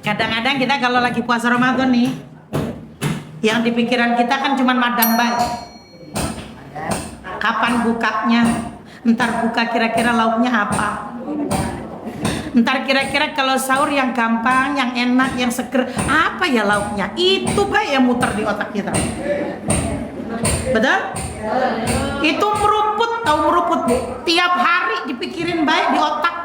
Kadang-kadang kita kalau lagi puasa Ramadan nih, yang di pikiran kita kan cuma madang baik. Kapan bukanya? Ntar buka kira-kira lauknya apa? Ntar kira-kira kalau sahur yang gampang, yang enak, yang seger, apa ya lauknya? Itu baik yang muter di otak kita. Betul? Itu meruput, tahu meruput Bu? Tiap hari dipikirin baik di otak.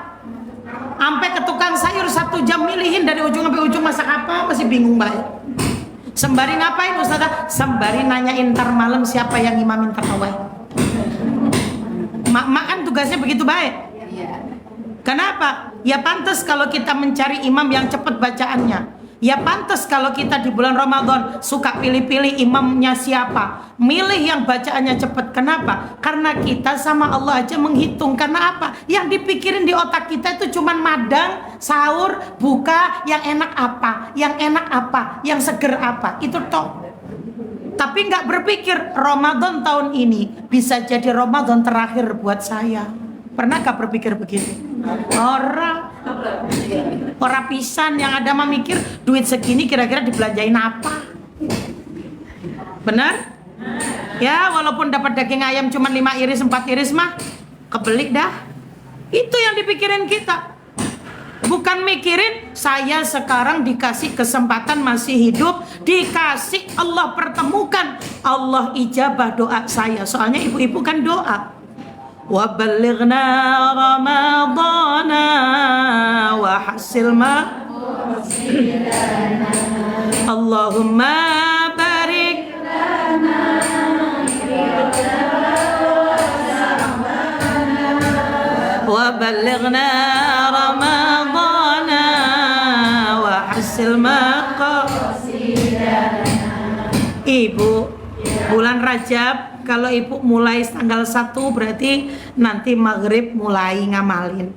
Sampai ke tukang sayur 1 jam milihin dari ujung sampai ujung masak apa masih bingung baik. Sembari ngapain Ustazah? Sembari nanyain ntar malam siapa yang imamin tarawih. Mak kan tugasnya begitu baik. Kenapa? Ya pantas kalau kita mencari imam yang cepat bacaannya. Ya pantas kalau kita di bulan Ramadan suka pilih-pilih imamnya siapa, milih yang bacaannya cepat. Kenapa? Karena kita sama Allah aja menghitung. Karena apa? Yang dipikirin di otak kita itu cuman madang, sahur, buka, yang enak apa, yang enak apa, yang seger apa. Itu toh. Tapi nggak berpikir Ramadan tahun ini bisa jadi Ramadan terakhir buat saya. Pernahkah berpikir begitu? Orang pisan yang ada mah mikir duit segini kira-kira dibelanjain apa? Benar? Ya walaupun dapat daging ayam cuma 5 iris 4 iris mah kebelik dah. Itu yang dipikirin kita. Bukan mikirin saya sekarang dikasih kesempatan masih hidup, dikasih Allah pertemukan, Allah ijabah doa saya. Soalnya ibu-ibu kan doa. Wa ballighna ramadana wa hasil ma Allahumma barik lana wa ballighna ramadana wa hasil ma Ibu, bulan Rajab kalau ibu mulai tanggal 1 berarti nanti maghrib mulai ngamalin.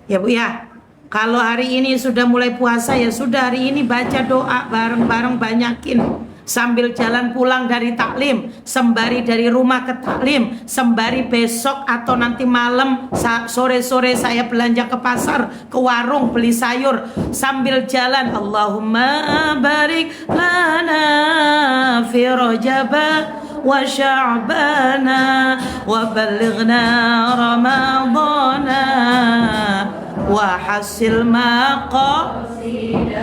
Ya Bu ya. Kalau hari ini sudah mulai puasa ya sudah hari ini baca doa bareng-bareng banyakin. Sambil jalan pulang dari taklim, sembari dari rumah ke taklim, sembari besok atau nanti malam sore-sore saya belanja ke pasar, ke warung beli sayur, sambil jalan Allahumma barik lana fi rajaba wa sya'bana wa ballighna ramadana wa hasil maqasidana.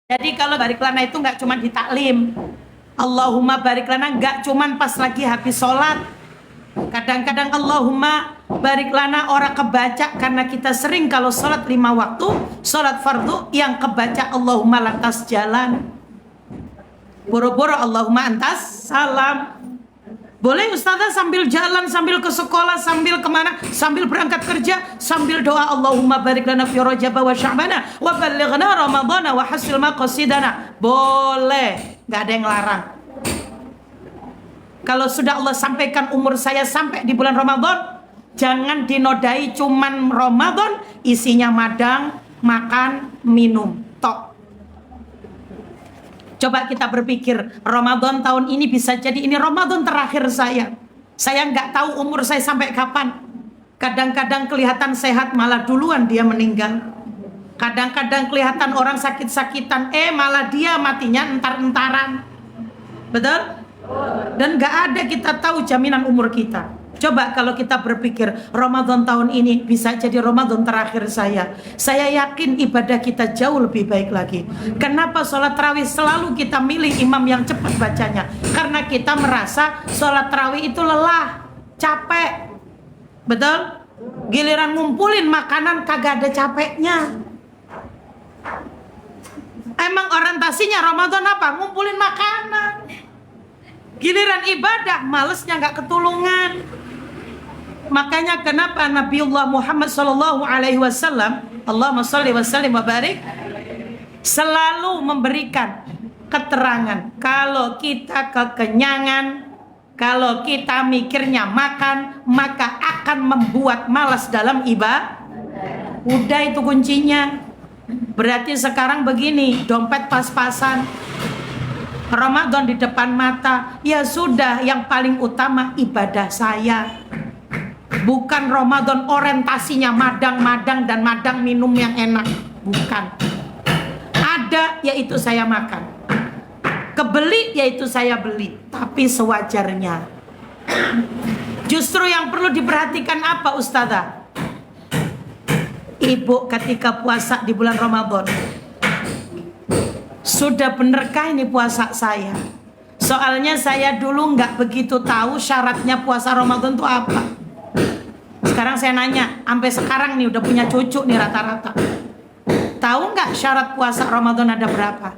Jadi kalau barik lana itu nggak cuma di taklim. Allahumma barik lana nggak cuma pas lagi habis sholat. Kadang-kadang Allahumma barik lana orang kebaca karena kita sering kalau sholat 5 waktu, sholat fardu yang kebaca Allahumma lantas jalan. Boro-boro Allahumma antas salam. Boleh Ustazah sambil jalan, sambil ke sekolah, sambil kemana, sambil berangkat kerja, sambil doa Allahumma barik lana fi rajab wa sya'bana wa ballighna ramadhana wa hasil maqasidana. Boleh, nggak ada yang larang. Kalau sudah Allah sampaikan umur saya sampai di bulan Ramadan, jangan dinodai cuman Ramadan, isinya madang, makan, minum, tok. Coba kita berpikir, Ramadan tahun ini bisa jadi ini Ramadan terakhir saya. Saya nggak tahu umur saya sampai kapan. Kadang-kadang kelihatan sehat malah duluan dia meninggal. Kadang-kadang kelihatan orang sakit-sakitan, malah dia matinya entar-entaran. Betul? Dan nggak ada kita tahu jaminan umur kita. Coba kalau kita berpikir Ramadan tahun ini bisa jadi Ramadan terakhir saya yakin ibadah kita jauh lebih baik lagi. Kenapa sholat tarawih selalu kita milih imam yang cepat bacanya? Karena kita merasa sholat tarawih itu lelah, capek. Betul? Giliran ngumpulin makanan kagak ada capeknya. Emang orientasinya Ramadan apa? Ngumpulin makanan. Giliran ibadah malesnya nggak ketulungan. Makanya kenapa Nabiullah Muhammad sallallahu alaihi wasallam, Allahumma shalli wa sallim wa barik, selalu memberikan keterangan kalau kita kekenyangan, kalau kita mikirnya makan, maka akan membuat malas dalam ibadah. Udah itu kuncinya. Berarti sekarang begini, dompet pas-pasan, Ramadan di depan mata, ya sudah yang paling utama ibadah saya. Bukan Ramadan orientasinya madang-madang dan madang minum yang enak. Bukan. Ada yaitu saya makan. Kebeli yaitu saya beli. Tapi sewajarnya. Justru yang perlu diperhatikan apa Ustazah? Ibu ketika puasa di bulan Ramadan, sudah benerkah ini puasa saya? Soalnya saya dulu nggak begitu tahu syaratnya puasa Ramadan itu apa. Sekarang saya nanya, sampai sekarang nih udah punya cucu nih rata-rata. Tahu nggak syarat puasa Ramadan ada berapa?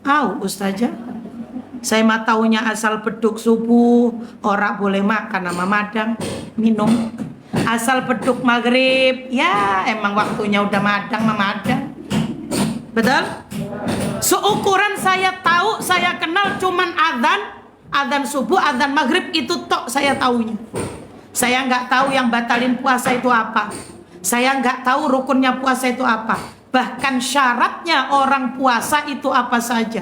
Tahu Ustazah. Saya mah taunya asal beduk subuh, orang boleh makan sama madang, minum. Asal beduk maghrib, ya emang waktunya udah madang sama madang. Betul? Seukuran saya tahu, saya kenal cuman adzan subuh, adzan maghrib itu tok saya taunya. Saya nggak tahu yang batalin puasa itu apa. Saya nggak tahu rukunnya puasa itu apa. Bahkan syaratnya orang puasa itu apa saja.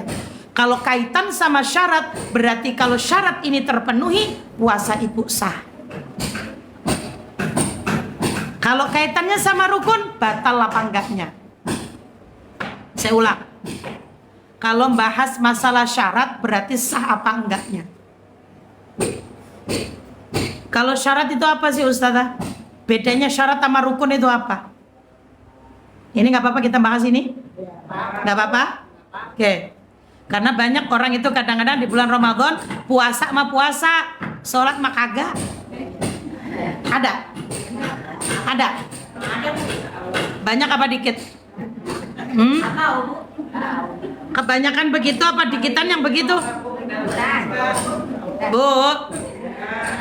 Kalau kaitan sama syarat, berarti kalau syarat ini terpenuhi, puasa ibu sah. Kalau kaitannya sama rukun, batal apa enggaknya? Saya ulang. Kalau bahas masalah syarat, berarti sah apa enggaknya? Kalau syarat itu apa sih Ustazah? Bedanya syarat sama rukun itu apa? Ini nggak apa-apa kita bahas ini? Nggak apa-apa? Oke. Karena banyak orang itu kadang-kadang di bulan Ramadan puasa sama puasa, sholat mah kagak. Ada. Banyak apa dikit? Kebanyakan begitu apa dikitan yang begitu? Bu,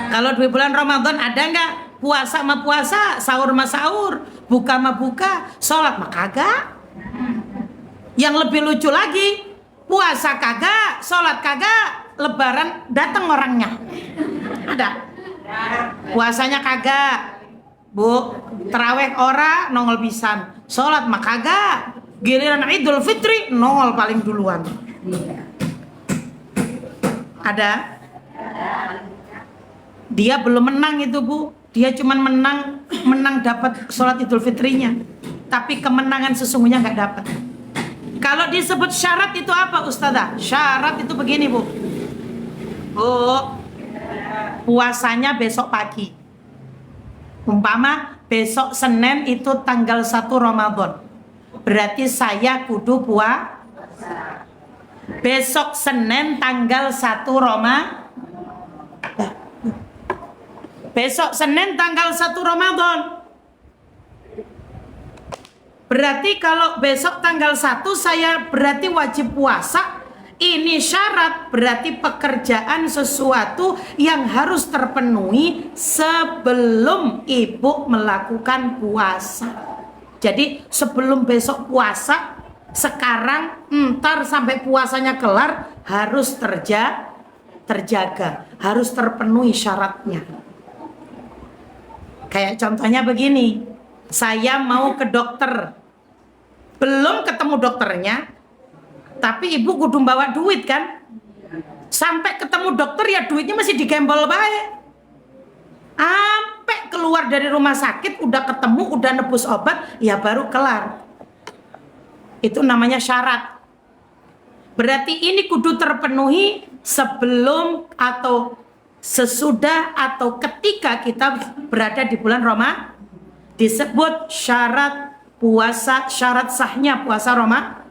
kalau di bulan Ramadan ada nggak puasa sama puasa, sahur sama sahur, buka sama buka, sholat mah kagak? Yang lebih lucu lagi, puasa kagak, sholat kagak, lebaran datang orangnya. Ada. Puasanya kagak. Bu, terawih ora nongol pisan. Sholat mah kagak. Giliran Idul Fitri nongol paling duluan. Ada? Dia belum menang itu, Bu. Dia cuman menang dapat sholat Idul Fitrinya. Tapi kemenangan sesungguhnya nggak dapat. Kalau disebut syarat itu apa Ustazah? Syarat itu begini Bu. Puasanya besok pagi. Umpama besok Senin itu tanggal 1 Ramadan. Berarti saya kudu puasa. Besok Senin tanggal 1 Ramadan. Besok Senin tanggal 1 Ramadan. Berarti kalau besok tanggal 1 saya berarti wajib puasa. Ini syarat, berarti pekerjaan sesuatu yang harus terpenuhi sebelum ibu melakukan puasa. Jadi sebelum besok puasa, sekarang ntar sampai puasanya kelar harus terjaga, harus terpenuhi syaratnya. Kayak contohnya begini, saya mau ke dokter. Belum ketemu dokternya, tapi ibu kudu bawa duit kan. Sampai ketemu dokter ya duitnya masih digembol baik. Sampai keluar dari rumah sakit udah ketemu, udah nebus obat, ya baru kelar. Itu namanya syarat. Berarti ini kudu terpenuhi sebelum atau sesudah atau ketika kita berada di bulan Ramadan. Disebut syarat puasa, syarat sahnya puasa Ramadan.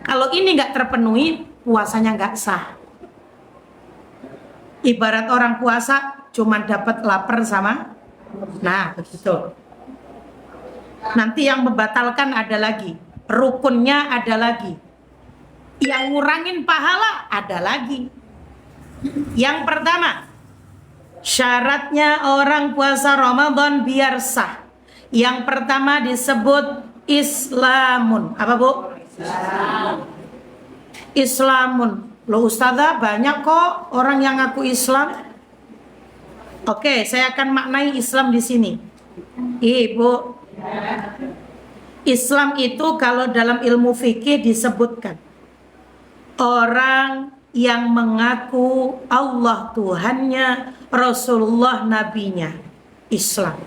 Kalau ini nggak terpenuhi, puasanya nggak sah. Ibarat orang puasa cuma dapat lapar sama, nah begitu. Nanti yang membatalkan ada lagi, rukunnya ada lagi, yang ngurangin pahala ada lagi. Yang pertama, syaratnya orang puasa Ramadan biar sah. Yang pertama disebut Islamun. Apa Bu? Islamun. Loh Ustazah, banyak kok orang yang ngaku Islam. Oke, saya akan maknai Islam di sini. Ibu, Islam itu kalau dalam ilmu fikih disebutkan orang yang mengaku Allah Tuhannya, Rasulullah Nabinya, Islam.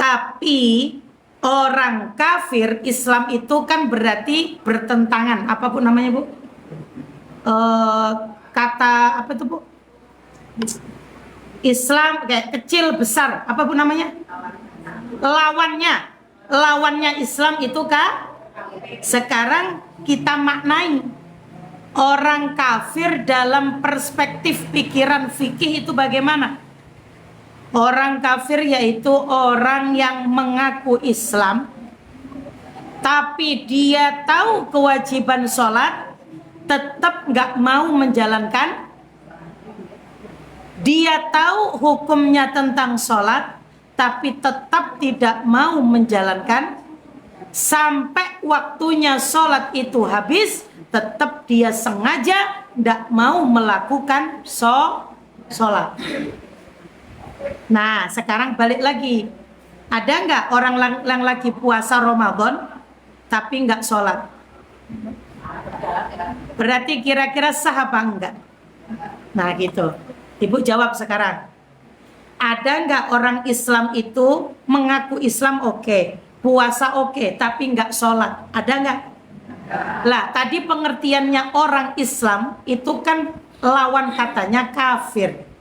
Tapi orang kafir, Islam itu kan berarti bertentangan. Apa Bu namanya Bu? Kata apa itu Bu? Islam kayak kecil besar. Apa Bu namanya? Lawannya Islam itu kah? Sekarang kita maknai orang kafir dalam perspektif pikiran fikih itu bagaimana? Orang kafir yaitu orang yang mengaku Islam, tapi dia tahu kewajiban sholat, tetap nggak mau menjalankan. Dia tahu hukumnya tentang sholat, tapi tetap tidak mau menjalankan. Sampai waktunya sholat itu habis, tetap dia sengaja tidak mau melakukan sholat. Nah, sekarang balik lagi. Ada nggak orang yang lagi puasa Ramadan tapi nggak sholat? Berarti kira-kira sah apa enggak? Nah gitu. Ibu jawab sekarang. Ada nggak orang Islam itu mengaku Islam oke, puasa oke, tapi nggak sholat? Ada nggak? Lah tadi pengertiannya orang Islam itu kan lawan katanya kafir.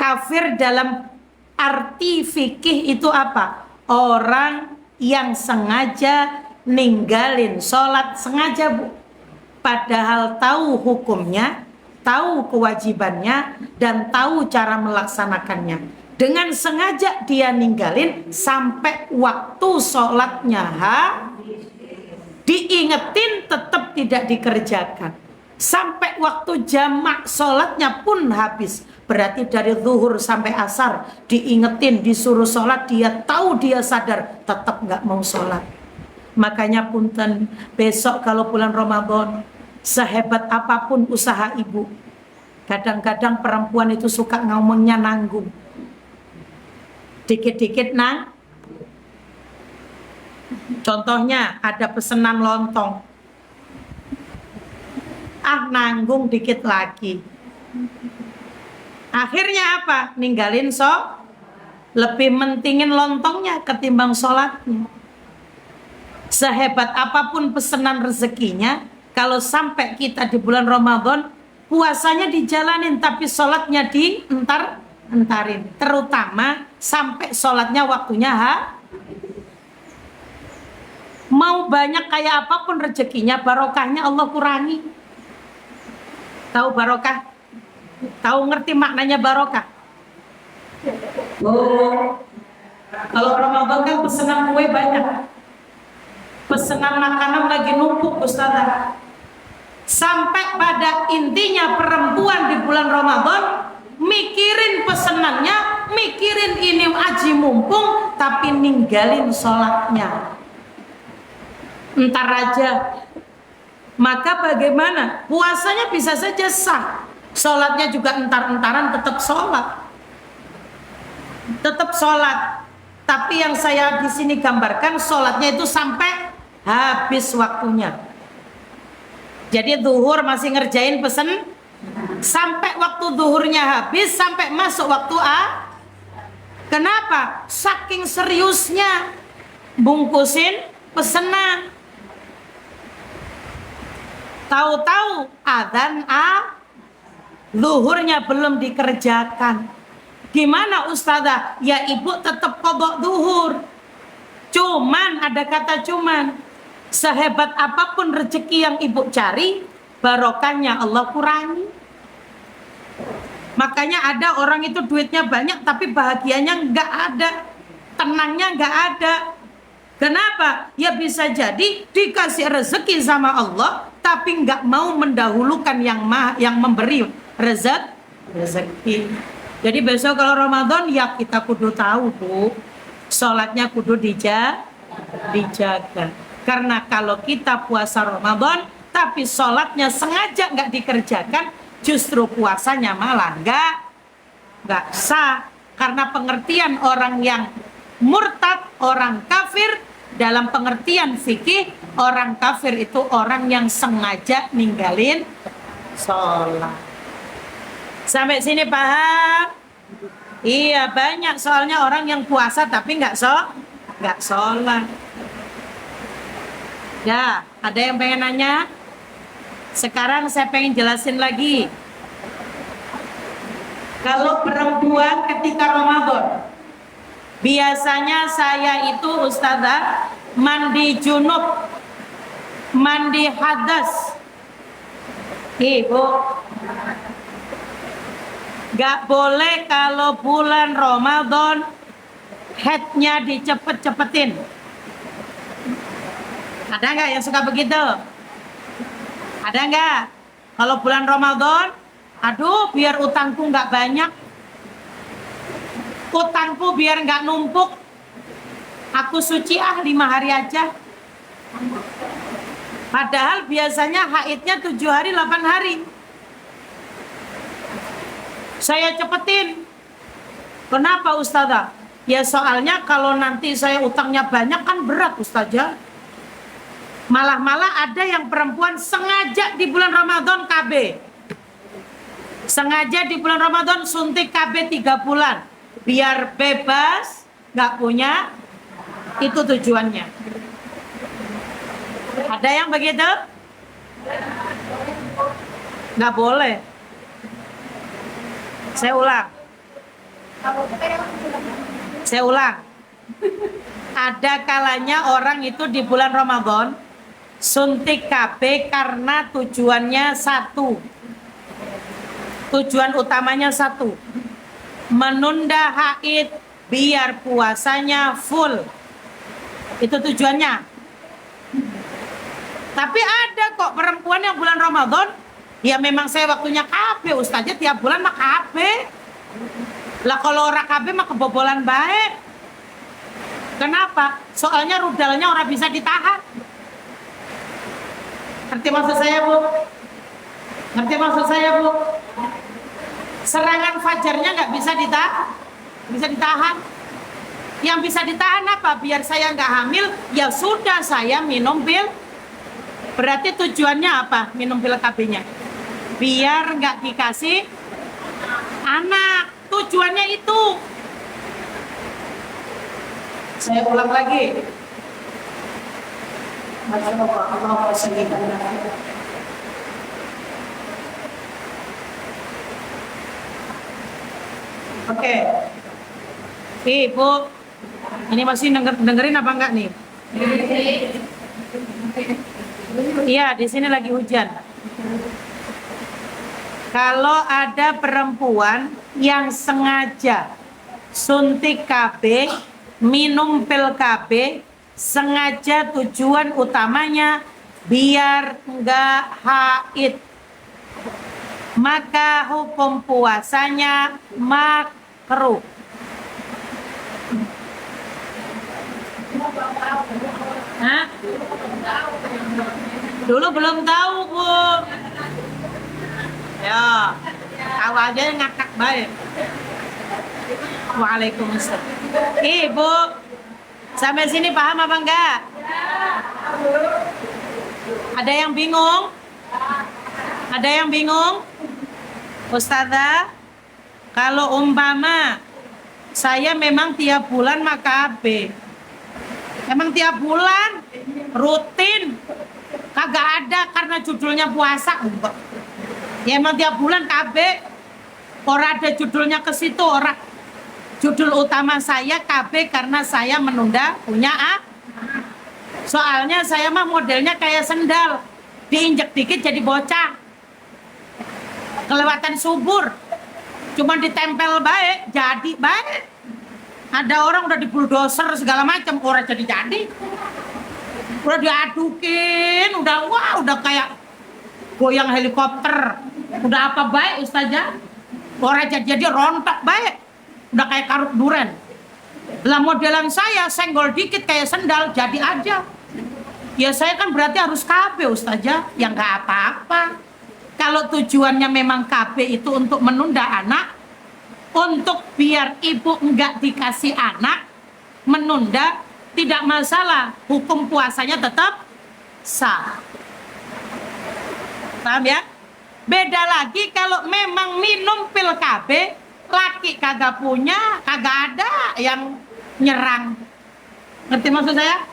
Kafir dalam arti fikih itu apa? Orang yang sengaja ninggalin sholat, sengaja Bu. Padahal tahu hukumnya, tahu kewajibannya, dan tahu cara melaksanakannya. Dengan sengaja dia ninggalin sampai waktu sholatnya diingetin tetap tidak dikerjakan. Sampai waktu jamak sholatnya pun habis. Berarti dari zuhur sampai asar diingetin, disuruh sholat, dia tahu, dia sadar, tetap nggak mau sholat. Makanya punten, besok kalau bulan Ramadan, sehebat apapun usaha ibu, kadang-kadang perempuan itu suka ngomongnya nanggung. Dikit-dikit contohnya ada pesanan lontong. Nanggung dikit lagi. Akhirnya apa? Ninggalin lebih mentingin lontongnya ketimbang sholatnya. Sehebat apapun pesanan rezekinya, kalau sampai kita di bulan Ramadan, puasanya dijalanin tapi sholatnya entarin. Terutama sampai sholatnya waktunya mau banyak kayak apapun rezekinya, barokahnya Allah kurangi. Tahu barokah? Tahu ngerti maknanya barokah? Kalau Ramadan kan pesanan kue banyak, pesanan makanan lagi numpuk Ustazah. Sampai pada intinya perempuan di bulan Ramadan mikirin pesenannya, mikirin ini aji mumpung, tapi ninggalin sholatnya. Entar aja. Maka bagaimana? Puasanya bisa saja sah, sholatnya juga entar-entaran, tetap sholat. Tetap sholat. Tapi yang saya di sini gambarkan sholatnya itu sampai habis waktunya. Jadi zuhur masih ngerjain pesen, sampai waktu zuhurnya habis, sampai masuk waktu Kenapa? Saking seriusnya bungkusin pesenan. Tahu-tahu adzan zuhurnya belum dikerjakan. Gimana Ustazah? Ya ibu tetap qadha zuhur. Cuman ada kata cuman. Sehebat apapun rezeki yang ibu cari, barokahnya Allah kurangi. Makanya ada orang itu duitnya banyak tapi bahagianya nggak ada, tenangnya nggak ada. Kenapa? Ya bisa jadi dikasih rezeki sama Allah, tapi nggak mau mendahulukan yang memberi rezeki. Jadi besok kalau Ramadan ya kita kudu tahu Bu, sholatnya kudu dijaga. Karena kalau kita puasa Ramadan tapi sholatnya sengaja nggak dikerjakan, justru puasanya malah nggak sah. Karena pengertian orang yang murtad, orang kafir, dalam pengertian fikih, orang kafir itu orang yang sengaja ninggalin sholat. Sampai sini paham? Iya banyak soalnya orang yang puasa tapi nggak sholat. Ya, ada yang pengen nanya? Sekarang saya pengen jelasin lagi. Kalau perempuan ketika Ramadan, biasanya saya itu Ustazah mandi junub, mandi hadas. Ibu, gak boleh kalau bulan Ramadan headnya dicepet-cepetin. Ada nggak yang suka begitu? Ada nggak? Kalau bulan Ramadan, aduh biar utangku nggak banyak, utangku biar nggak numpuk, aku suci 5 hari aja. Padahal biasanya haidnya 7 hari 8 hari. Saya cepetin. Kenapa Ustazah? Ya soalnya kalau nanti saya utangnya banyak kan berat Ustazah. Malah ada yang perempuan sengaja di bulan Ramadan KB. Sengaja di bulan Ramadan suntik KB 3 bulan. Biar bebas, gak punya, itu tujuannya. Ada yang begitu? Gak boleh. Saya ulang. Ada kalanya orang itu di bulan Ramadan suntik KB karena tujuannya satu. Tujuan utamanya satu. Menunda haid biar puasanya full. Itu tujuannya. Tapi ada kok perempuan yang bulan Ramadan, ya memang saya waktunya KB Ustazah tiap bulan mah KB. Lah kalau orang KB mah kebobolan baik. Kenapa? Soalnya rudalnya orang bisa ditahan. Ngerti maksud saya Bu? Ngerti maksud saya Bu? Serangan fajarnya nggak bisa ditahan. Yang bisa ditahan apa? Biar saya nggak hamil, ya sudah saya minum pil. Berarti tujuannya apa? Minum pil KB-nya? Biar nggak dikasih anak. Tujuannya itu. Saya ulang lagi. Oke. Ibu, ini masih dengerin apa enggak nih? Iya, di sini lagi hujan. Kalau ada perempuan yang sengaja suntik KB, minum pil KB, sengaja tujuan utamanya biar enggak haid, maka hukum puasanya makruh. Hah? Dulu belum tahu Bu. Ya, tahu aja ngakak baik. Waalaikumsalam. Ibu, sampai sini paham apa enggak? Ada yang bingung? Ada yang bingung? Ustazah, kalau umpama saya memang tiap bulan KB, emang tiap bulan rutin, kagak ada karena judulnya puasa. Ya emang tiap bulan KB, orang ada judulnya ke situ, orang judul utama saya KB karena saya menunda punya soalnya saya mah modelnya kayak sendal, diinjek dikit jadi bocah, kelewatan subur, cuma ditempel baik jadi baik. Ada orang udah dibuldoser segala macam, orang jadi udah diadukin, udah kayak goyang helikopter, udah apa baik Ustazah, orang jadi rontok baik, udah kayak karut duren. Lah modelan saya senggol dikit kayak sendal jadi aja. Ya saya kan berarti harus KB Ustazah, yang nggak apa-apa. Kalau tujuannya memang KB itu untuk menunda anak, untuk biar ibu enggak dikasih anak, menunda, tidak masalah, hukum puasanya tetap sah. Paham ya? Beda lagi kalau memang minum pil KB laki kagak punya, kagak ada yang nyerang. Ngerti maksud saya?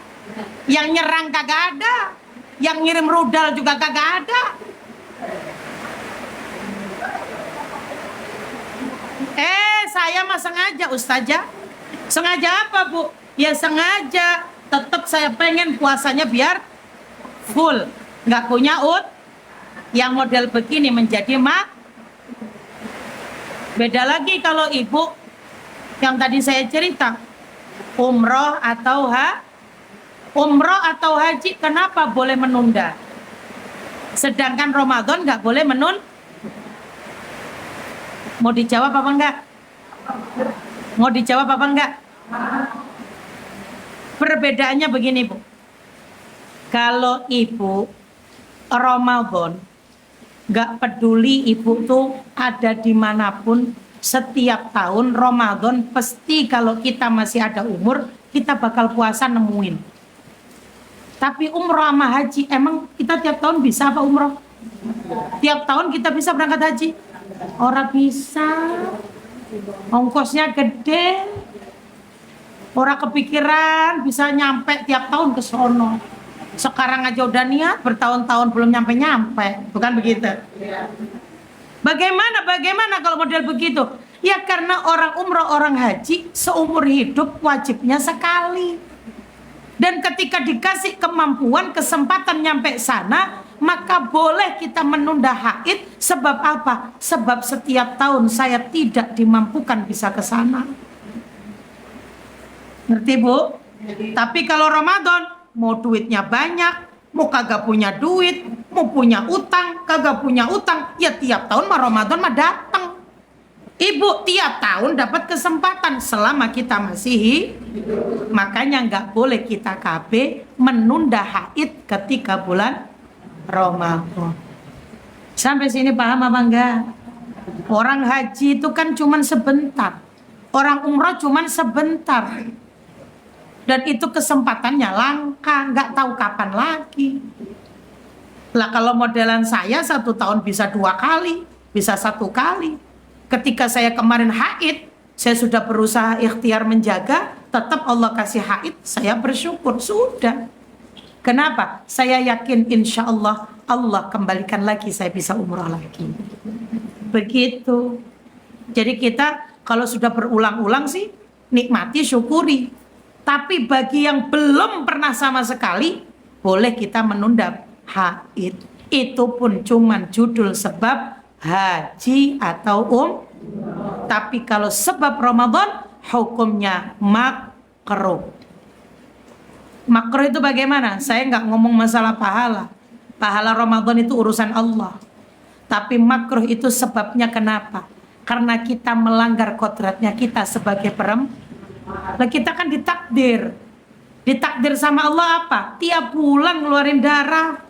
Yang nyerang kagak ada, yang ngirim rudal juga kagak ada. Saya mah sengaja, Ustazah. Sengaja apa, Bu? Ya sengaja tetap saya pengen puasanya biar full, nggak punya yang model begini menjadi beda lagi kalau ibu yang tadi saya cerita umroh atau haji, kenapa boleh menunda sedangkan Ramadan nggak boleh mau dijawab apa enggak? Mau dijawab apa enggak? Perbedaannya begini, Bu. Kalau ibu Ramadan, gak peduli ibu tuh ada dimanapun, setiap tahun Ramadan pasti kalau kita masih ada umur, kita bakal puasa nemuin. Tapi umroh sama haji, emang kita tiap tahun bisa apa umroh? Tiap tahun kita bisa berangkat haji? Orang bisa. Ongkosnya gede. Orang kepikiran bisa nyampe tiap tahun ke sono. Sekarang aja udah niat bertahun-tahun belum nyampe-nyampe. Bukan begitu? Bagaimana kalau model begitu? Ya karena orang umroh, orang haji seumur hidup wajibnya sekali. Dan ketika dikasih kemampuan, kesempatan nyampe sana, maka boleh kita menunda haid. Sebab apa? Sebab setiap tahun saya tidak dimampukan bisa ke sana. Ngerti, Bu? Tapi kalau Ramadan, mau duitnya banyak, mau kagak punya duit, mau punya utang, kagak punya utang, ya tiap tahun mah Ramadan mah datang. Ibu tiap tahun dapat kesempatan selama kita masih hidup. Makanya nggak boleh kita KB menunda haid ketika bulan Ramadan. Sampai sini paham apa enggak? Orang haji itu kan cuman sebentar. Orang umroh cuman sebentar. Dan itu kesempatannya langka, nggak tahu kapan lagi. Lah kalau modelan saya 1 tahun bisa 2 kali, bisa 1 kali. Ketika saya kemarin haid, saya sudah berusaha ikhtiar menjaga, tetap Allah kasih haid, saya bersyukur, sudah. Kenapa? Saya yakin insya Allah, Allah kembalikan lagi, saya bisa umrah lagi. Begitu. Jadi kita kalau sudah berulang-ulang sih, nikmati, syukuri. Tapi bagi yang belum pernah sama sekali, boleh kita menunda haid. Itu pun cuman judul sebab haji atau Tapi kalau sebab Ramadan, hukumnya makruh. Makruh itu bagaimana? Saya nggak ngomong masalah pahala. Pahala Ramadan itu urusan Allah. Tapi makruh itu sebabnya kenapa? Karena kita melanggar kodratnya kita sebagai perempuan. Nah kita kan ditakdir. Ditakdir sama Allah apa? Tiap bulan ngeluarin darah.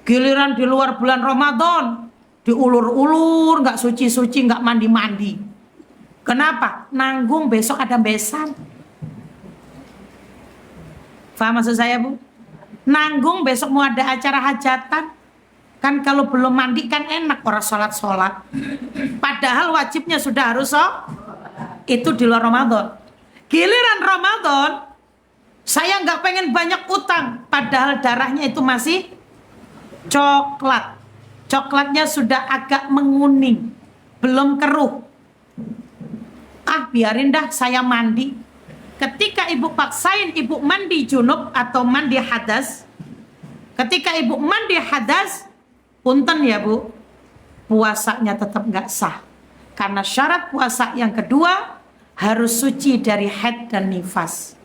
Giliran di luar bulan Ramadan, diulur-ulur, nggak suci-suci, nggak mandi-mandi. Kenapa? Nanggung besok ada besan. Faham maksud saya, Bu? Nanggung besok mau ada acara hajatan. Kan kalau belum mandi kan enak orang sholat-sholat. Padahal wajibnya sudah harus itu di luar Ramadan. Giliran Ramadan, saya nggak pengen banyak utang. Padahal darahnya itu masih coklat. Coklatnya sudah agak menguning, belum keruh. Biarin dah saya mandi. Ketika ibu paksain ibu mandi junub atau mandi hadas, ketika ibu mandi hadas, punten ya Bu, puasanya tetap nggak sah. Karena syarat puasa yang kedua harus suci dari haid dan nifas.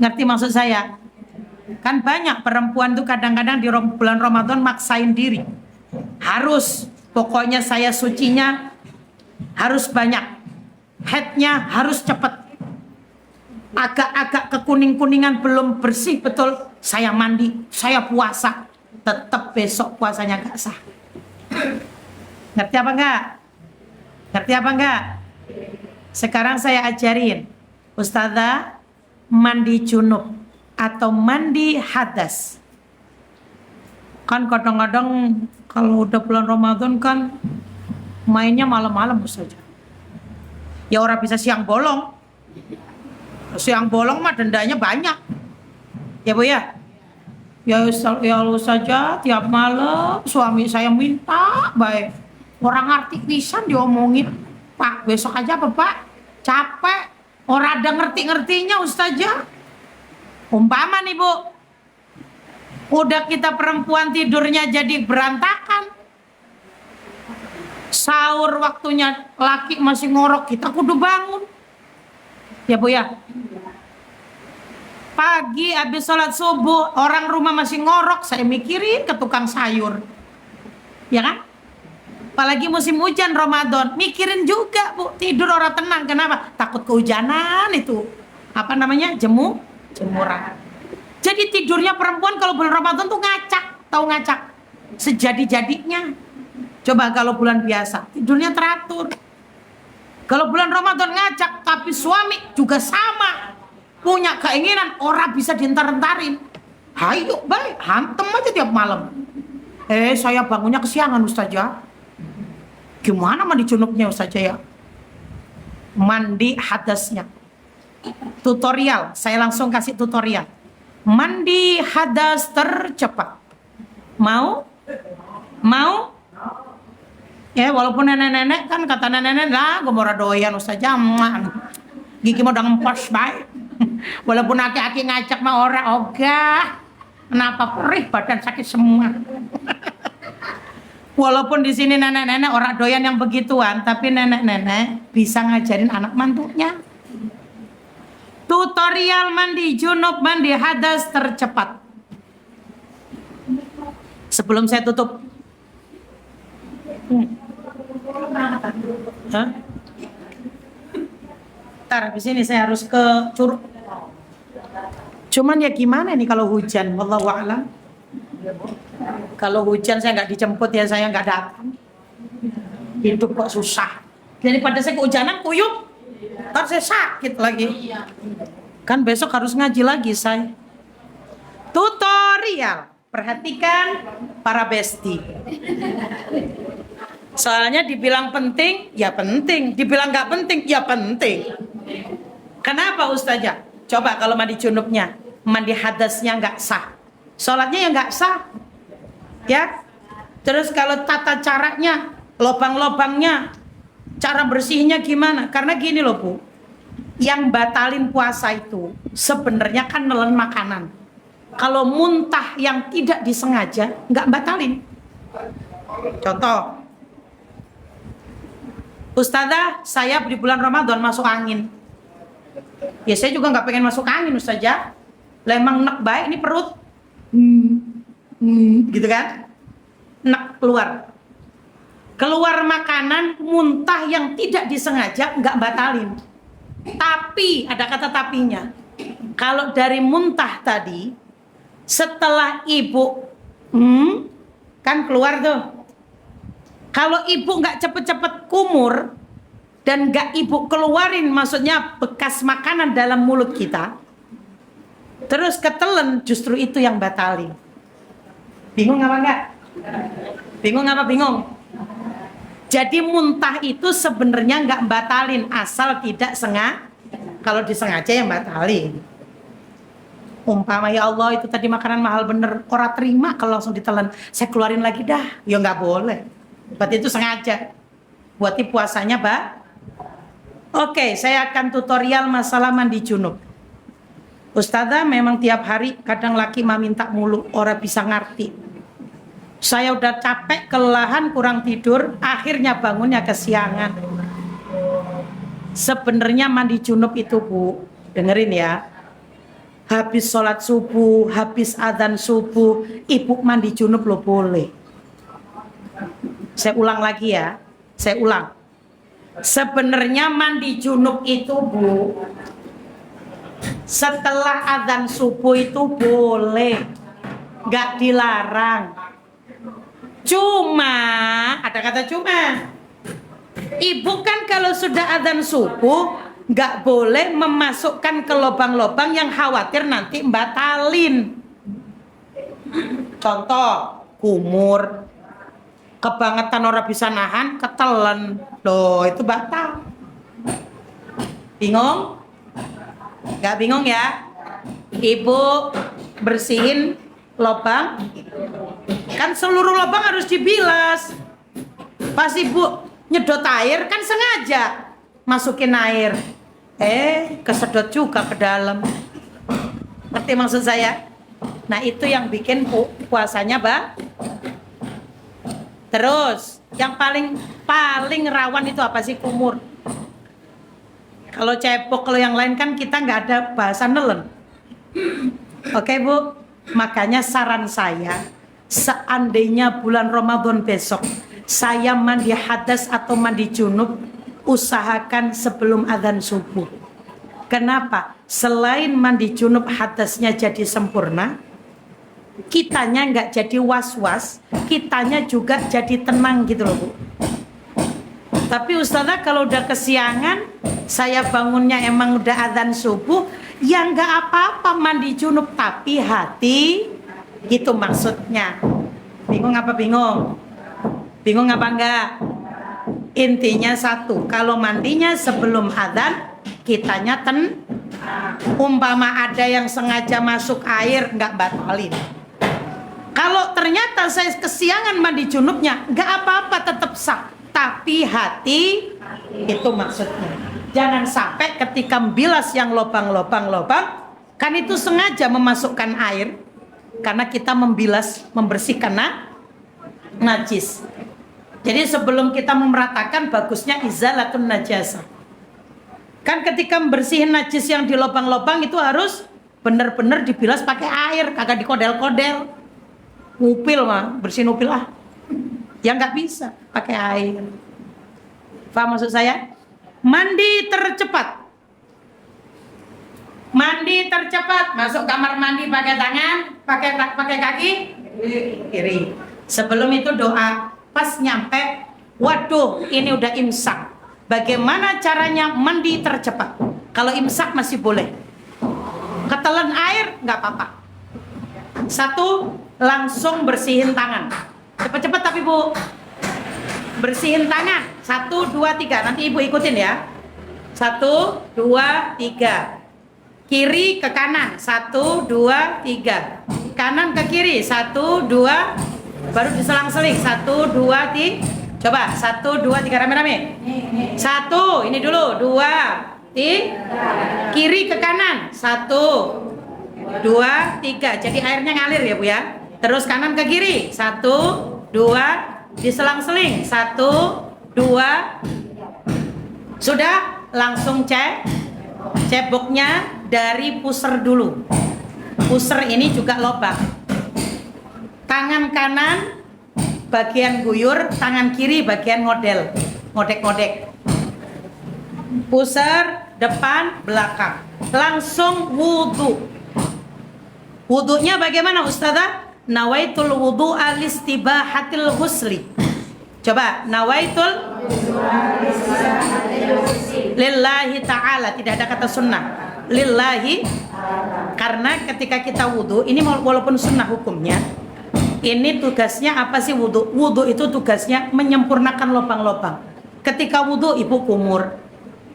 Ngerti maksud saya? Kan banyak perempuan tuh kadang-kadang di bulan Ramadan maksain diri. Harus, pokoknya saya sucinya harus banyak. Haidnya harus cepat. Agak-agak kekuning-kuningan belum bersih betul, saya mandi, saya puasa. Tetap besok puasanya gak sah. Ngerti apa enggak? Ngerti apa enggak? Sekarang saya ajarin, Ustazah, mandi junub atau mandi hadas. Kan kadang-kadang kalau udah bulan Ramadan kan mainnya malam-malam saja. Ya orang bisa siang bolong. Siang bolong mah dendanya banyak. Ya Bu ya. Ya Allah saja tiap malam suami saya minta baik. Orang ngerti pisan diomongin. Pak besok aja apa Pak? Capek. Orang ada ngerti-ngertinya Ustazah. Umpama nih Bu. Udah kita perempuan tidurnya jadi berantakan. Sahur waktunya laki masih ngorok, kita kudu bangun. Ya Bu ya. Pagi habis sholat subuh, orang rumah masih ngorok, saya mikirin ke tukang sayur. Ya kan? Apalagi musim hujan Ramadan, mikirin juga Bu, tidur orang tenang. Kenapa? Takut kehujanan itu. Apa namanya? Jemuran. Jadi tidurnya perempuan kalau bulan Ramadan tuh ngacak, tahu ngacak? Sejadi-jadinya. Coba kalau bulan biasa, tidurnya teratur. Kalau bulan Ramadan ngacak, tapi suami juga sama. Punya keinginan, orang bisa dientar-entarin. Hayo, baik, hantem aja tiap malam. Saya bangunnya kesiangan Ustazah. Gimana mandi junubnya Ustazah ya? Mandi hadasnya. Tutorial, saya langsung kasih tutorial. Mandi hadas tercepat. Mau? Ya walaupun nenek-nenek kan kata nenek-nenek lah gue mau doyan Ustazah gigi mau udah ngempos baik. Walaupun aki-aki ngajak mah orang ogah. Kenapa perih badan sakit semua. Walaupun di sini nenek-nenek orang doyan yang begituan, tapi nenek-nenek bisa ngajarin anak mantunya. Tutorial mandi junub, mandi hadas tercepat. Sebelum saya tutup. Hah? Ntar habis ini saya harus ke Curug. Cuman ya gimana nih kalau hujan, wallahu a'lam. Kalau hujan saya nggak dijemput ya saya nggak datang. Hidup kok susah. Daripada saya kehujanan kuyup, ntar saya sakit lagi. Kan besok harus ngaji lagi saya. Tutorial, perhatikan para besti. Soalnya dibilang penting, ya penting. Dibilang nggak penting, ya penting. Kenapa Ustazah? Coba kalau mandi junubnya, mandi hadasnya nggak sah, sholatnya ya nggak sah. Ya, terus kalau tata caranya, lobang-lobangnya, cara bersihnya gimana? Karena gini loh Bu, yang batalin puasa itu sebenarnya kan nelen makanan. Kalau muntah yang tidak disengaja, nggak batalin. Contoh, Ustazah, saya di bulan Ramadan masuk angin. Ya saya juga nggak pengen masuk angin Ustazah. Lemang nek baik ini perut. Gitu kan? Nek keluar. Keluar makanan muntah yang tidak disengaja nggak batalin. Tapi ada kata tapinya. Kalau dari muntah tadi setelah ibu kan keluar tuh. Kalau ibu nggak cepet-cepet kumur dan nggak ibu keluarin, maksudnya bekas makanan dalam mulut kita, terus ketelen, justru itu yang batalin. Bingung apa enggak? Bingung apa bingung? Jadi muntah itu sebenarnya nggak batalin asal tidak sengaja. Kalau disengaja yang batalin. Umpama ya Allah itu tadi makanan mahal bener, orang terima kalau langsung ditelan, saya keluarin lagi dah, ya nggak boleh. Berarti itu sengaja. Buat puasanya Oke, saya akan tutorial masalah mandi junub. Ustazah memang tiap hari kadang laki mah minta mulu, orang bisa ngerti. Saya udah capek, kelelahan, kurang tidur, akhirnya bangunnya kesiangan. Sebenarnya mandi junub itu Bu, dengerin ya. Habis sholat subuh, habis adzan subuh, ibu mandi junub lo boleh. Saya ulang lagi ya, saya ulang. Sebenarnya mandi junub itu Bu, setelah adzan subuh itu boleh, gak dilarang. Cuma, ada kata cuma. Ibu kan kalau sudah adzan subuh gak boleh memasukkan ke lubang-lubang yang khawatir nanti batalin. Contoh, kumur. kebangetan orang bisa nahan, ketelan. Loh, itu batal. Bingung? Gak bingung ya? Ibu bersihin lubang, kan seluruh lubang harus dibilas. Pas ibu nyedot air, kan sengaja masukin air, kesedot juga ke dalam. Ngerti maksud saya? Nah, itu yang bikin puasanya Terus yang paling rawan itu apa sih? Kumur. Kalau cebok, kalau yang lain kan kita nggak ada bahasa nelen. Oke Bu, makanya saran saya, seandainya bulan Ramadan besok saya mandi hadas atau mandi junub, usahakan sebelum azan subuh. Kenapa? Selain mandi junub hadasnya jadi sempurna, kitanya nggak jadi was-was, kitanya juga jadi tenang gitu loh Bu. Tapi Ustazah kalau udah kesiangan, saya bangunnya emang udah azan subuh, ya nggak apa-apa mandi junub, tapi hati, gitu maksudnya. Bingung apa bingung? Bingung apa enggak? Intinya satu, kalau mandinya sebelum azan, kitanya umpama ada yang sengaja masuk air, nggak batalin. Kalau ternyata saya kesiangan mandi junubnya, nggak apa-apa, tetap sah. Tapi hati, itu maksudnya. Jangan sampai ketika bilas yang lubang-lubang, kan itu sengaja memasukkan air, karena kita membersihkan najis. Jadi sebelum kita memeratakan, bagusnya izalatun najasa. Kan ketika membersihin najis yang di lubang-lubang itu harus benar-benar dibilas pakai air, kagak dikodel-kodel. Ngupil mah, bersihin upil ya nggak bisa pakai air. Paham maksud saya? Mandi tercepat, masuk kamar mandi pakai tangan, pakai kaki kiri. Sebelum itu doa. Pas nyampe, waduh ini udah imsak, bagaimana caranya mandi tercepat? Kalau imsak masih boleh, ketelan air nggak apa-apa. Satu, langsung bersihin tangan, cepet-cepet tapi Bu, bersihin tangan. 1, 2, 3, nanti Ibu ikutin ya. 1, 2, 3, kiri ke kanan. 1, 2, 3, kanan ke kiri. 1, 2, baru diselang-seling. 1, 2, 3, coba 1, 2, 3, rame-rame. 1, ini dulu. 2, 3, kiri ke kanan. 1, 2, 3, jadi airnya ngalir ya Bu ya. Terus kanan ke kiri. 1, 2, diselang-seling. 1, 2, sudah. Langsung ceboknya dari pusar dulu. Pusar ini juga lubang. Tangan kanan bagian guyur, tangan kiri bagian ngodek-ngodek. Pusar depan belakang. Langsung wudu. Wudunya bagaimana Ustazah? Nawaitul wudu alistibahatil husli. Coba, nawaitul lillahi ta'ala, tidak ada kata sunnah. Lillahi, karena ketika kita wudu, ini walaupun sunnah hukumnya, ini tugasnya apa sih wudu? Wudu itu tugasnya menyempurnakan lubang-lubang. Ketika wudu Ibu kumur,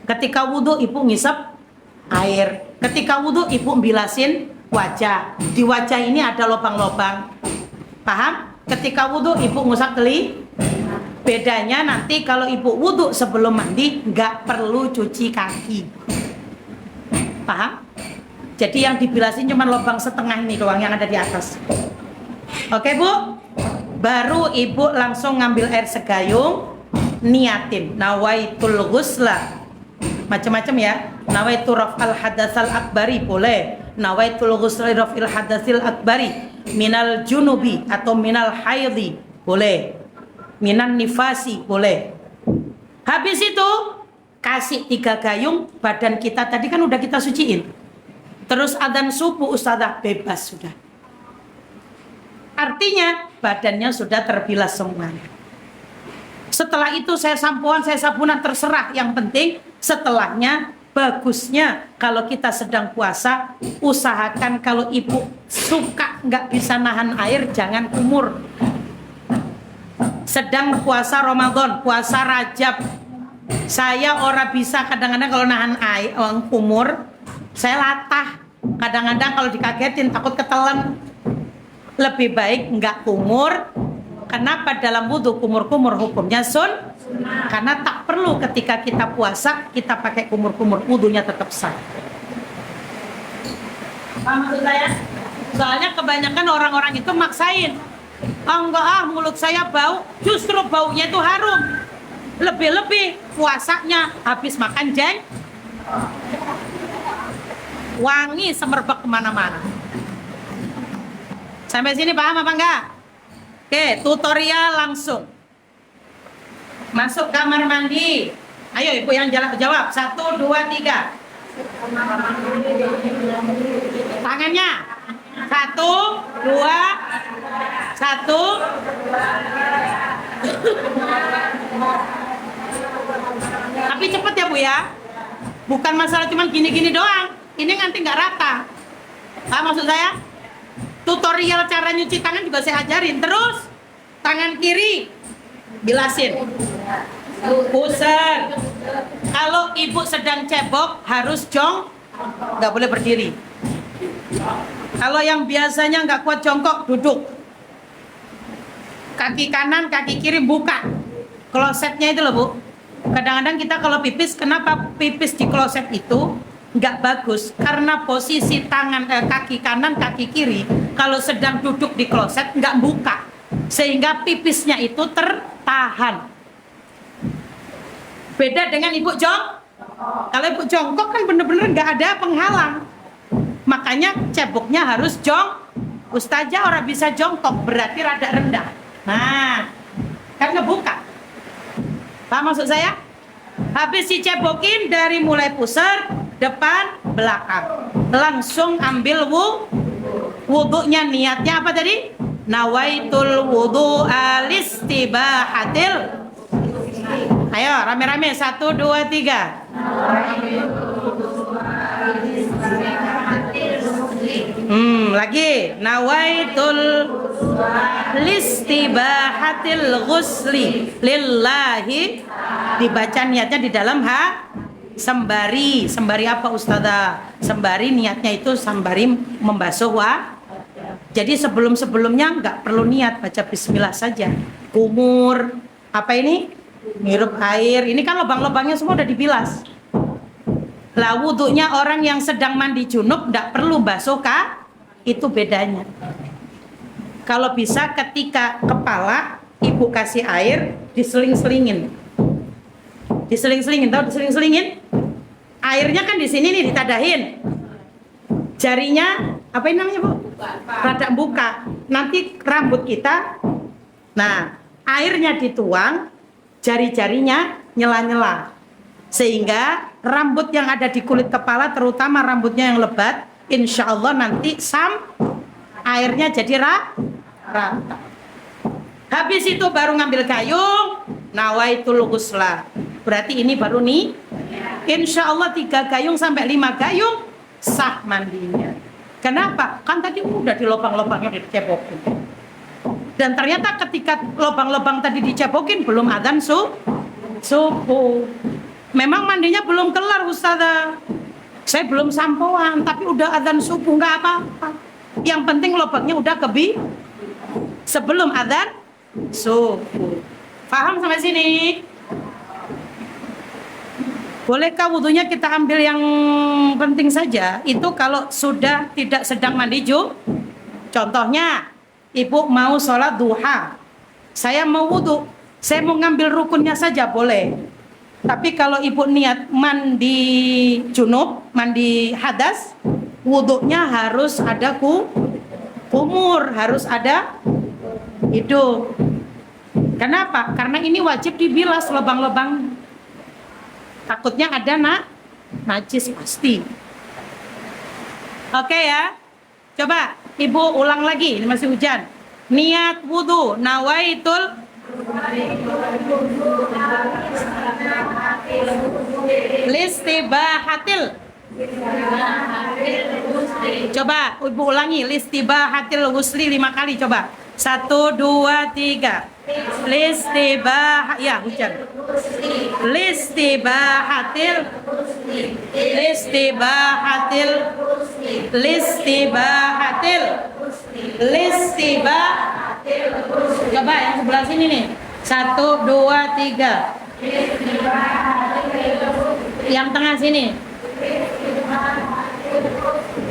ketika wudu Ibu ngisep air, ketika wudu Ibu bilasin wajah. Di wajah ini ada lubang-lubang. Paham? Ketika wudu Ibu ngusap bedanya nanti kalau Ibu wudu sebelum mandi nggak perlu cuci kaki. Paham? Jadi yang dibilasin cuma lubang setengah ini doang yang ada di atas. Oke Bu, baru Ibu langsung ngambil air segayung, niatin nawaitul ghusla, macam-macam ya. Nawaitu raf'al hadatsal akbari boleh, nawaitul ghusla raf'il hadatsil akbari, minal junubi atau minal haidhi boleh, minan nifasi boleh. Habis itu kasih 3 gayung, badan kita tadi kan udah kita suciin. Terus adzan subuh Ustazah bebas sudah. Artinya badannya sudah terbilas semuanya. Setelah itu saya sampoan, saya sabunan, terserah. Yang penting setelahnya bagusnya kalau kita sedang puasa, usahakan kalau Ibu suka nggak bisa nahan air, jangan kumur. sedang puasa Ramadan, puasa Rajab. Saya ora bisa kadang-kadang kalau nahan air, kumur, saya latah. Kadang-kadang kalau dikagetin takut ketelan. Lebih baik enggak kumur. Kenapa dalam wudhu kumur-kumur hukumnya karena tak perlu ketika kita puasa kita pakai kumur-kumur, wudhunya tetap sah. Paham maksud saya? Soalnya kebanyakan orang-orang itu maksain. Enggak mulut saya bau, justru baunya itu harum. Lebih-lebih puasanya habis makan wangi semerbak kemana-mana. Sampai sini paham apa enggak? Oke, tutorial langsung. Masuk kamar mandi. Ayo ibu yang jawab. 1, 2, 3. Tangannya. 1, 2, 1. Tapi cepet ya Bu ya. Bukan masalah cuman gini-gini doang. Ini nanti nggak rata. Paham maksud saya? Tutorial cara nyuci tangan juga saya ajarin. Terus tangan kiri bilasin, pusat. Kalau ibu sedang cebok harus nggak boleh berdiri. Kalau yang biasanya nggak kuat jongkok, duduk. Kaki kanan, kaki kiri buka. Klosetnya itu loh Bu. Kadang-kadang kita kalau pipis, kenapa pipis di kloset itu nggak bagus? Karena posisi kaki kanan, kaki kiri kalau sedang duduk di kloset nggak buka, sehingga pipisnya itu tertahan. Beda dengan ibu kalau ibu jongkok kan bener-bener nggak ada penghalang. Makanya ceboknya harus Ustazah orang bisa jongkok berarti rada rendah. Nah, kan ngebuka. Paham maksud saya? Habis dicebokin dari mulai pusar, depan, belakang. Langsung ambil wudhunya, niatnya apa tadi? Nawaitul wudhu alistibahatil. Ayo rame-rame 1, 2, 3. Lagi nawaitul listibahatil ghusli lillahi, dibaca niatnya di dalam sembari apa Ustazah? Sembari niatnya itu sembari membasuh jadi sebelumnya nggak perlu niat, baca bismillah saja. Kumur apa ini? Ngirup air. Ini kan lubang-lubangnya semua udah dibilas. Lah wudhunya orang yang sedang mandi junub nggak perlu basuh itu bedanya. Kalau bisa ketika kepala ibu kasih air diseling-selingin. Tahu diseling-selingin? Airnya kan di sini nih ditadahin. Jarinya apa ini namanya Bu? Rada buka. Nanti rambut kita. Nah, airnya dituang, jari-jarinya nyela-nyela. Sehingga rambut yang ada di kulit kepala, terutama rambutnya yang lebat, insya Allah nanti airnya jadi rata. Habis itu baru ngambil gayung, nawaitul ghusla. Berarti ini baru nih, insya Allah 3 gayung sampai 5 gayung sah mandinya. Kenapa? Kan tadi udah di lubang-lubangnya dicebokin. Dan ternyata ketika lubang-lubang tadi dicebokin belum adzan subuh. Memang mandinya belum kelar Ustazah. Saya belum sampoan tapi udah adzan subuh, nggak apa-apa. Yang penting lubangnya udah sebelum adzan subuh. Paham sampai sini? Bolehkah wudhunya kita ambil yang penting saja? Itu kalau sudah tidak sedang mandi Contohnya, ibu mau sholat duha. Saya mau wudhu. Saya mau ngambil rukunnya saja boleh. Tapi kalau ibu niat mandi junub, mandi hadas, wudhunya harus ada kumur, harus ada hidung. Kenapa? Karena ini wajib dibilas lubang-lubang. Takutnya ada najis pasti. Oke ya. Coba ibu ulang lagi, ini masih hujan. Niat wudhu, nawaitul listibahatil Coba ibu ulangi listibahatil husli 5 kali coba. 1, 2, 3. Ya hujan. Listibahatil listibahatil listibahatil listibahatil. Coba yang sebelah sini nih. 1, 2, 3. Yang tengah sini.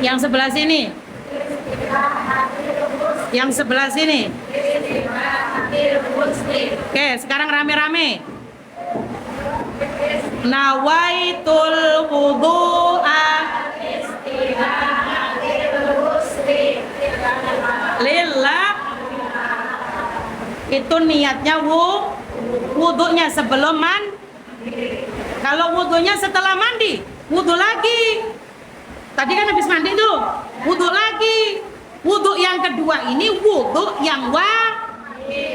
Yang sebelah sini. Yang sebelah sini. Oke, sekarang rame-rame. Nawaitul wudu'a lillah. Itu niatnya wudunya sebelum mandi. Kalau wudunya setelah mandi, wudu lagi. Tadi kan habis mandi tuh, wudu lagi. Wudu yang kedua ini wudu yang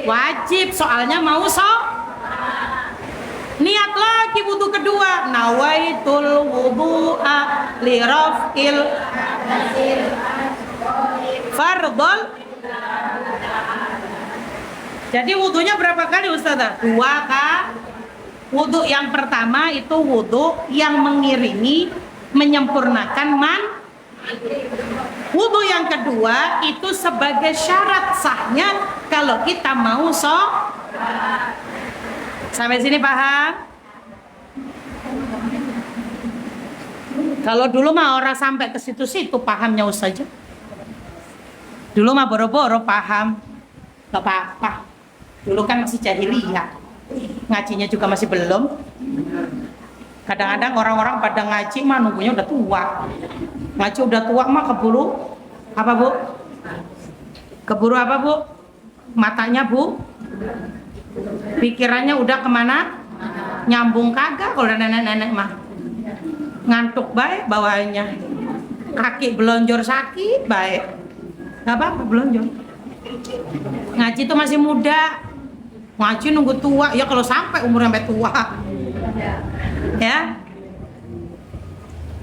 wajib, soalnya mau niat lagi wudu kedua. Nawaitul wudu'a li raf'il fardhol. Jadi wudunya berapa kali Ustazah? 2 kali. Wudu yang pertama itu wudu yang mengiringi menyempurnakan wudu yang kedua itu sebagai syarat sahnya kalau kita mau sampai sini paham? Kalau dulu mah orang sampai ke situ-situ pahamnya Ustazah. Dulu mah boro-boro paham, gak apa-apa. Dulu kan masih jahiliyah, ngajinya juga masih belum. Kadang-kadang orang-orang pada ngaji mah nunggunya udah tua. Ngaji udah tua mah keburu apa Bu? Keburu apa Bu? Matanya Bu? Pikirannya udah kemana? Nyambung kagak kalau nenek-nenek mah. Ngantuk baik bawahnya. Kaki belonjor sakit baik. Gak apa-apa belonjor. Ngaji itu masih muda. Ngaji nunggu tua. Ya kalau sampai umur sampai tua. Ya.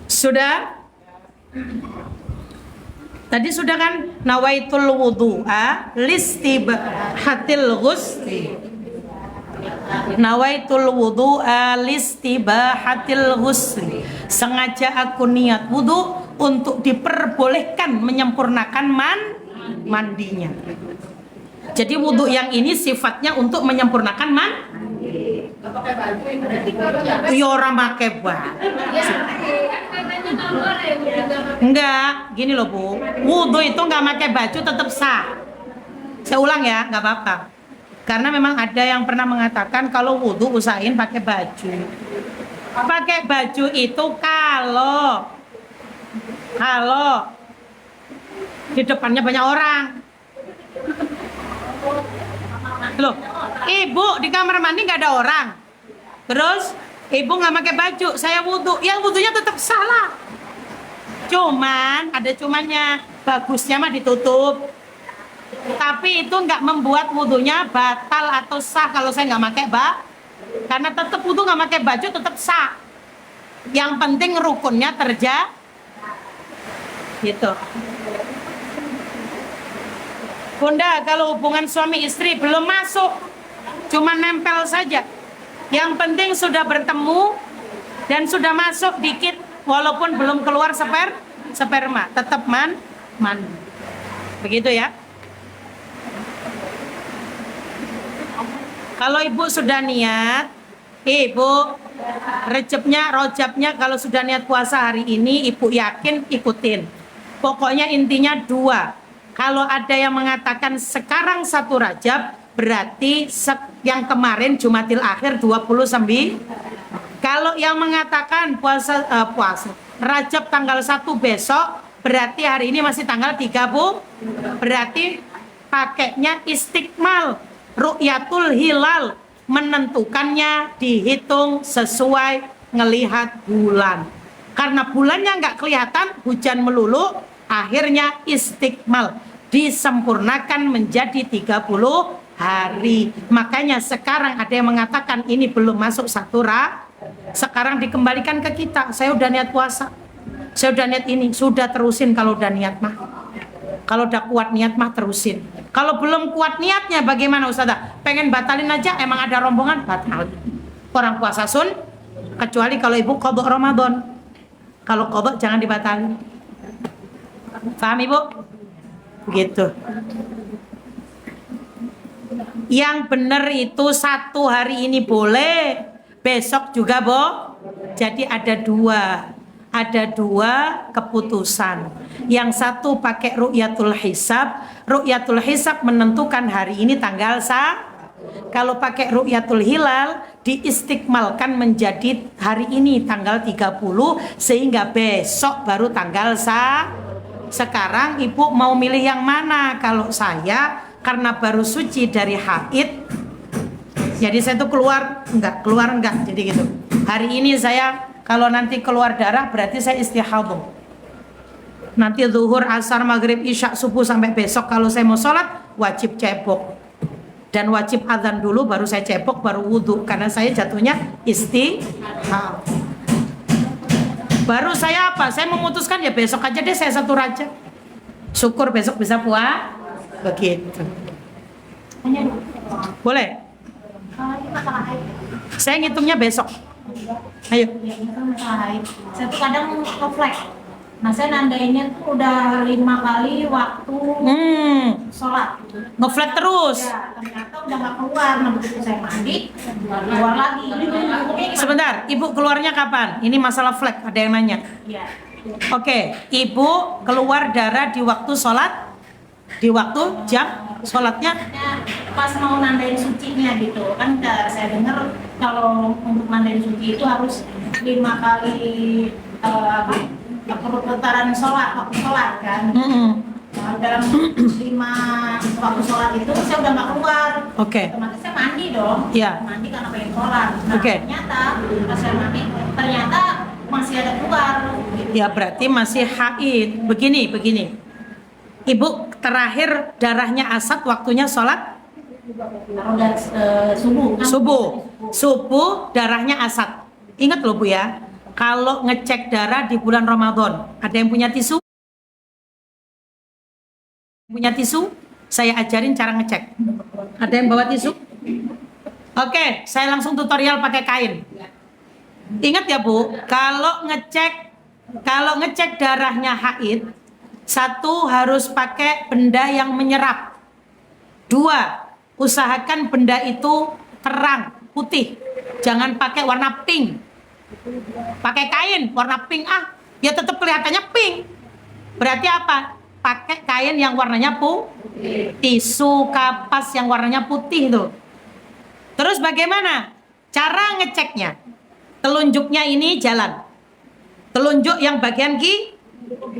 Sudah? Tadi sudah kan nawaitul wudu'a listibahatil ghusli. Nawaitul wudu'a listibahatil ghusli. Sengaja aku niat wudu untuk diperbolehkan menyempurnakan mandinya. Jadi wudu yang ini sifatnya untuk menyempurnakan ya orang pakai baju. Enggak, gini loh Bu. Wudu itu enggak pakai baju tetap sah. Saya ulang ya, enggak apa-apa. Karena memang ada yang pernah mengatakan kalau wudu usahain pakai baju. Pakai baju itu kalau di depannya banyak orang. Loh, ibu di kamar mandi nggak ada orang. Terus ibu nggak pakai baju, saya wudu, ya wudunya tetap salah. Cuman ada cumannya, bagusnya mah ditutup. Tapi itu nggak membuat wudunya batal atau sah kalau saya nggak pakai karena tetap wudu nggak pakai baju tetap sah. Yang penting rukunnya gitu. Bunda, kalau hubungan suami istri belum masuk, cuma nempel saja. Yang penting sudah bertemu dan sudah masuk dikit, walaupun belum keluar sperma, tetap mandi. Begitu ya. Kalau ibu sudah niat, ibu rojabnya kalau sudah niat puasa hari ini, ibu yakin ikutin. Pokoknya intinya 2. Kalau ada yang mengatakan sekarang 1 Rajab, berarti yang kemarin Jumatil Akhir 29. Kalau yang mengatakan puasa Rajab tanggal 1 besok, berarti hari ini masih tanggal 30. Berarti pakainya istiqmal, ru'yatul hilal, menentukannya dihitung sesuai ngelihat bulan. Karena bulannya nggak kelihatan, hujan melulu, akhirnya istiqmal, disempurnakan menjadi 30 hari. Makanya sekarang ada yang mengatakan ini belum masuk 1 sekarang dikembalikan ke kita. Saya udah niat puasa. Saya udah niat ini, sudah terusin kalau udah niat mah. Kalau udah kuat niat mah terusin. Kalau belum kuat niatnya bagaimana Ustazah? Pengen batalin aja, emang ada rombongan, batal. Orang puasa sun, kecuali kalau ibu qadha Ramadan. Kalau qadha jangan dibatalin. Paham ibu? Begitu. Yang benar itu 1 hari ini boleh, besok juga jadi ada dua keputusan. Yang satu pakai ru'yatul hisab. Ru'yatul hisab menentukan hari ini tanggal kalau pakai ru'yatul hilal diistikmalkan menjadi hari ini tanggal 30 sehingga besok baru tanggal Sekarang ibu mau milih yang mana? Kalau saya karena baru suci dari haid, jadi saya tuh keluar enggak, jadi gitu. Hari ini saya kalau nanti keluar darah berarti saya istihadah. Nanti zuhur, asar, maghrib, isya, subuh sampai besok kalau saya mau sholat wajib cebok. Dan wajib adzan dulu baru saya cebok baru wudhu karena saya jatuhnya istihadah. Baru saya apa? Saya memutuskan ya besok aja deh saya 1 Rajab. Syukur besok bisa puasa. Begitu. Boleh? Saya ngitungnya besok. Ayo. Saya tuh kadang refleks. Nah saya nandainnya tuh udah 5 kali waktu sholat. Ngeflat terus. Ya, ternyata udah nggak keluar. Nah begitu saya mandi, keluar lagi. Sebentar, ibu keluarnya kapan? Ini masalah flek, ada yang nanya. Iya. Oke, ibu keluar darah di waktu sholat, di waktu jam sholatnya. Pas mau nandain sucinya gitu kan, saya dengar kalau untuk nandain suci itu harus 5 kali perputaran sholat, waktu sholat kan. Nah, dalam 5 waktu sholat itu saya udah nggak keluar. Oke. Otomatis saya mandi dong. Iya. Mandi karena pengen sholat. Nah, Oke. ternyata pas saya mandi, ternyata masih ada keluar. Gitu. Ya berarti masih haid. Begini. Ibu terakhir darahnya asad waktunya sholat? Kalau dari subuh. Kan? Subuh darahnya asad. Ingat loh Bu ya. Kalau ngecek darah di bulan Ramadan, ada yang punya tisu? Saya ajarin cara ngecek. Ada yang bawa tisu? Oke, saya langsung tutorial pakai kain. Ingat ya Bu, kalau ngecek darahnya haid, 1 harus pakai benda yang menyerap. 2, usahakan benda itu terang, putih. Jangan pakai warna pink. Pakai kain warna pink ya tetap kelihatannya pink. Berarti apa? Pakai kain yang warnanya tisu kapas yang warnanya putih tuh. Terus bagaimana cara ngeceknya? Telunjuknya ini jalan. Telunjuk yang bagian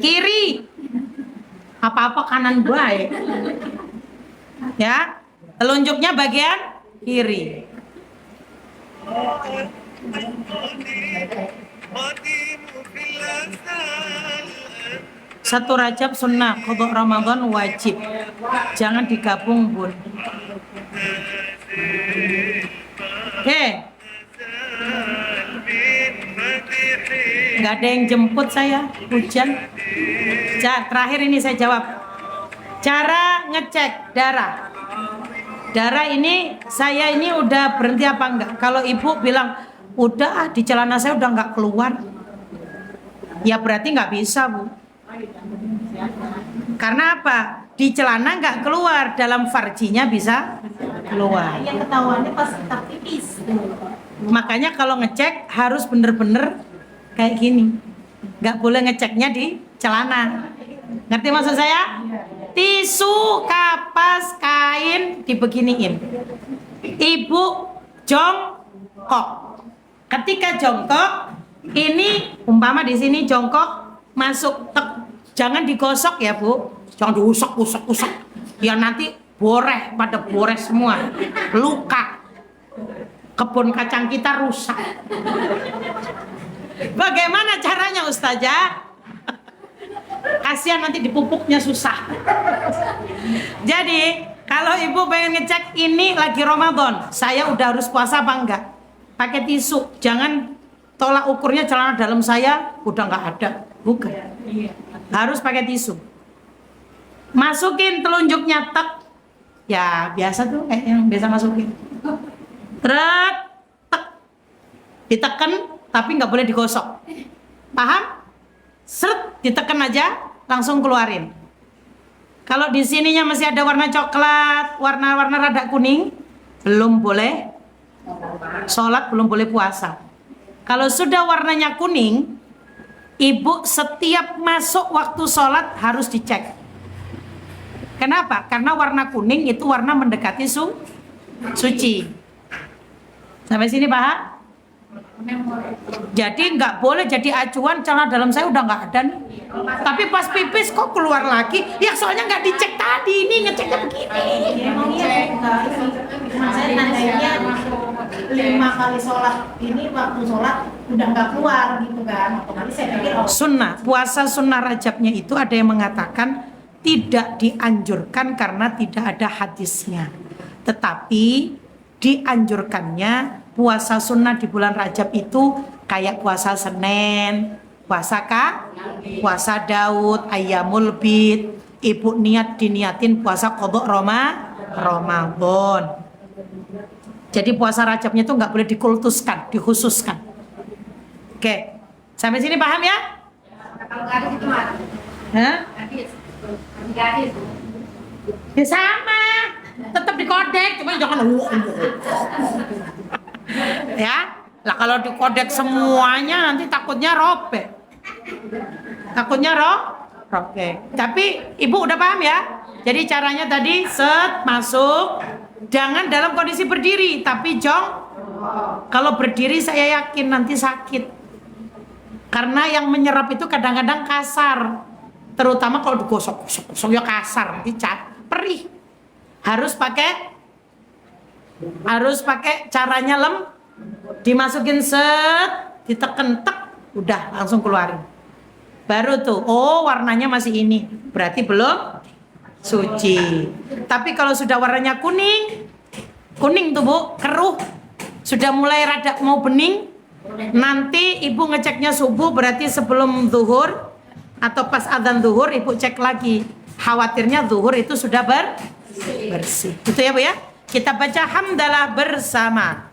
kiri. Apa-apa kanan baik. Ya, telunjuknya bagian kiri. 1 Rajab sunnah, qadha Ramadan wajib. Jangan digabung, Bun. Oke. Nggak ada yang jemput saya, hujan. Terakhir ini saya jawab. Cara ngecek darah. Darah ini, saya ini udah berhenti apa enggak? Kalau ibu bilang, udah di celana saya udah nggak keluar. Ya berarti nggak bisa Bu. Karena apa? Di celana nggak keluar, dalam farjinya bisa keluar. Yang ketahuannya pas kita pipis. Makanya kalau ngecek harus bener-bener kayak gini. Nggak boleh ngeceknya di celana. Ngerti maksud saya? Tisu, kapas, kain dibeginiin. Ibu jongkok. Ketika jongkok, ini umpama di sini jongkok masuk jangan digosok ya Bu. Jangan diusok. Ya nanti pada boreh semua. Luka. Kebun kacang kita rusak. Bagaimana caranya Ustazah? Kasihan nanti dipupuknya susah. Jadi kalau ibu pengen ngecek ini lagi Ramadan, saya udah harus puasa apa enggak? Pakai tisu, jangan tolak ukurnya celana dalam saya udah nggak ada. Bukan. Harus pakai tisu. Masukin telunjuknya tek. Ya biasa tuh kayak yang biasa masukin. Tret, tek. Ditekan tapi nggak boleh digosok. Paham? Seret, ditekan aja, langsung keluarin. Kalau di sininya masih ada warna coklat, warna-warna rada kuning, belum boleh sholat, belum boleh puasa. Kalau sudah warnanya kuning, ibu setiap masuk waktu sholat harus dicek. Kenapa? Karena warna kuning itu warna mendekati suci. Sampai sini paham? Jadi nggak boleh jadi acuan, celana dalam saya udah nggak ada nih. Tapi pas pipis kok keluar lagi? Ya soalnya nggak dicek tadi, ini ngeceknya begini. Emang iya enggak sih. Saya nandainya 5 kali sholat ini waktu sholat udah nggak keluar gitu kan. Otomatis saya pikir Sunnah, puasa sunnah Rajabnya itu ada yang mengatakan tidak dianjurkan karena tidak ada hadisnya. Tetapi dianjurkannya puasa sunnah di bulan Rajab itu kayak puasa Senin, puasa puasa Daud, Ayyamul Bid. Ibu diniatin puasa qadha Ramadan. Jadi puasa Rajabnya itu nggak boleh dikultuskan, dikhususkan. Oke, sampai sini paham ya? kalau nggak ada itu mah. Hah? Nggak ada. Ya sama, tetap dikodek, cuma jangan ya. Lah kalau dikodek semuanya nanti takutnya robek. Robek. Tapi ibu udah paham ya? Jadi caranya tadi set masuk, jangan dalam kondisi berdiri, tapi jong. Kalau berdiri saya yakin nanti sakit. Karena yang menyerap itu kadang-kadang kasar. Terutama kalau digosok-gosok ya kasar, nanti perih. Harus pakai caranya dimasukin set, diteken tek, udah langsung keluarin. Baru tuh, oh warnanya masih ini, berarti belum suci. Tapi kalau sudah warnanya kuning tuh bu, keruh, sudah mulai rada mau bening, nanti ibu ngeceknya subuh, berarti sebelum zuhur atau pas adzan zuhur ibu cek lagi. Khawatirnya zuhur itu sudah bersih. Itu ya bu ya. Kita baca hamdalah bersama.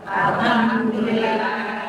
Alhamdulillah.